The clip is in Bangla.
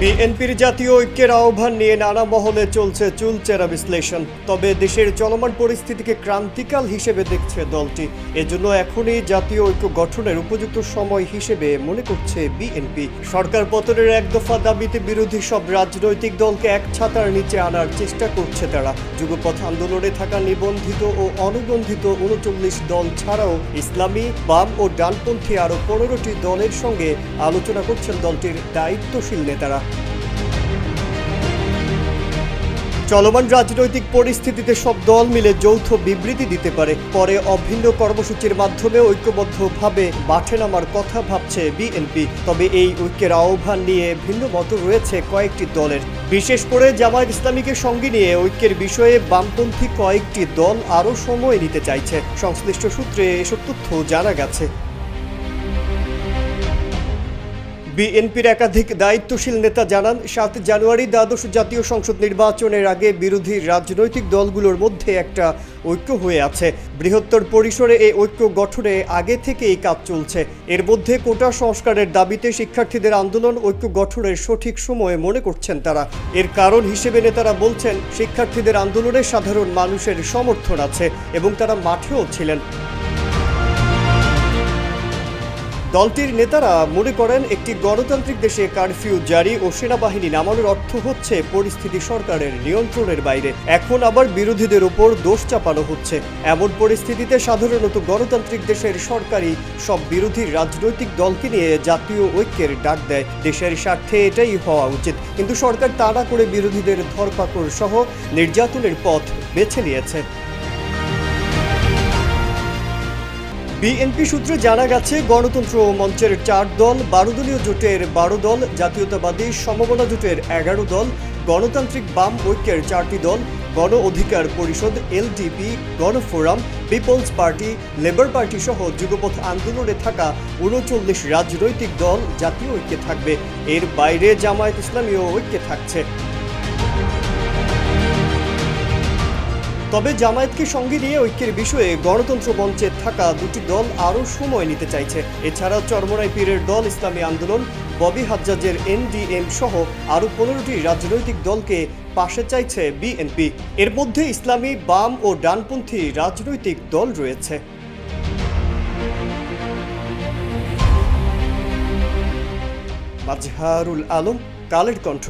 বিএনপির জাতীয় ঐক্যের আহ্বান নিয়ে নানা মহলে চলছে চুলচেরা বিশ্লেষণ। তবে দেশের চলমান পরিস্থিতিকে ক্রান্তিকাল হিসেবে দেখছে দলটি। এজন্য এখনই জাতীয় ঐক্য গঠনের উপযুক্ত সময় হিসেবে মনে করছে বিএনপি। সরকার পতনের এক দফা দাবিতে বিরোধী সব রাজনৈতিক দলকে এক ছাতার নিচে আনার চেষ্টা করছে তারা। যুগপথ আন্দোলনে থাকা নিবন্ধিত ও অনিবন্ধিত ৩৯ দল ছাড়াও ইসলামী, বাম ও ডানপন্থী আরও ১৫টি দলের সঙ্গে আলোচনা করছেন দলটির দায়িত্বশীল নেতারা। চলমান রাজনৈতিক পরিস্থিতিতে সব দল মিলে যৌথ বিবৃতি দিতে পারে, পরে অভিন্ন কর্মসূচির মাধ্যমে ঐক্যবদ্ধভাবে মাঠে নামার কথা ভাবছে বিএনপি। তবে এই ঐক্যের আহ্বান নিয়ে ভিন্ন মত রয়েছে কয়েকটি দলের। বিশেষ করে জামায়াত ইসলামীকে সঙ্গে নিয়ে ঐক্যের বিষয়ে বামপন্থী কয়েকটি দল আরও সময় নিতে চাইছে। সংশ্লিষ্ট সূত্রে এসব তথ্য জানা গেছে। বিএনপির একাধিক দায়িত্বশীল নেতা জানান, ৭ জানুয়ারি দ্বাদশ জাতীয় সংসদ নির্বাচনের আগে বিরোধী রাজনৈতিক দলগুলোর মধ্যে একটা ঐক্য হয়ে আছে। বৃহত্তর পরিসরে এই ঐক্য গঠনে আগে থেকেই কাজ চলছে। এর মধ্যে কোটা সংস্কারের দাবিতে শিক্ষার্থীদের আন্দোলন ঐক্য গঠনের সঠিক সময় মনে করছেন তারা। এর কারণ হিসেবে নেতারা বলছেন, শিক্ষার্থীদের আন্দোলনে সাধারণ মানুষের সমর্থন আছে এবং তারা মাঠেও ছিলেন। দলটির নেতারা মনে করেন, একটি গণতান্ত্রিক দেশে কারফিউ জারি ও সেনাবাহিনী নামানোর অর্থ হচ্ছে পরিস্থিতি সরকারের নিয়ন্ত্রণের বাইরে। এখন আবার বিরোধীদের উপর দোষ চাপানো হচ্ছে। এমন পরিস্থিতিতে সাধারণত গণতান্ত্রিক দেশের সরকারি সব বিরোধী রাজনৈতিক দলকে নিয়ে জাতীয় ঐক্যের ডাক দেয়। দেশের স্বার্থে এটাই হওয়া উচিত, কিন্তু সরকার তা না করে বিরোধীদের ধরপাকড় সহ নির্যাতনের পথ বেছে নিয়েছে। বিএনপি সূত্রে জানা গেছে, গণতন্ত্র মঞ্চের ৪ দল, ১২ দলীয় জোটের ১২ দল, জাতীয়তাবাদী সমমনা জোটের ১১ দল, গণতান্ত্রিক বাম ঐক্যের 4টি দল, Gono Odhikar Parishad, LDP, Gonoforum, people's party, labour party সহ যুগপথ আন্দোলনে থাকা ৩৯ রাজনৈতিক দল জাতীয় ঐক্যে থাকবে। এর বাইরে জামায়াত ইসলামীও ঐক্যে থাকছে। তবে জামায়াতকে সঙ্গে নিয়ে ঐক্যের বিষয়ে গণতন্ত্র মঞ্চে থাকা 2টি দল আরও সময় নিতে চাইছে। এছাড়া চরমোনাই পীরের দল, ইসলামী আন্দোলন, ববি হাজ্জাজের এনডিএম সহ আরও 15টি রাজনৈতিক দলকে পাশে চাইছে বিএনপি। এর মধ্যে ইসলামী, বাম ও ডানপন্থী রাজনৈতিক দল রয়েছে। মাজহারুল আলম, কালের কণ্ঠ।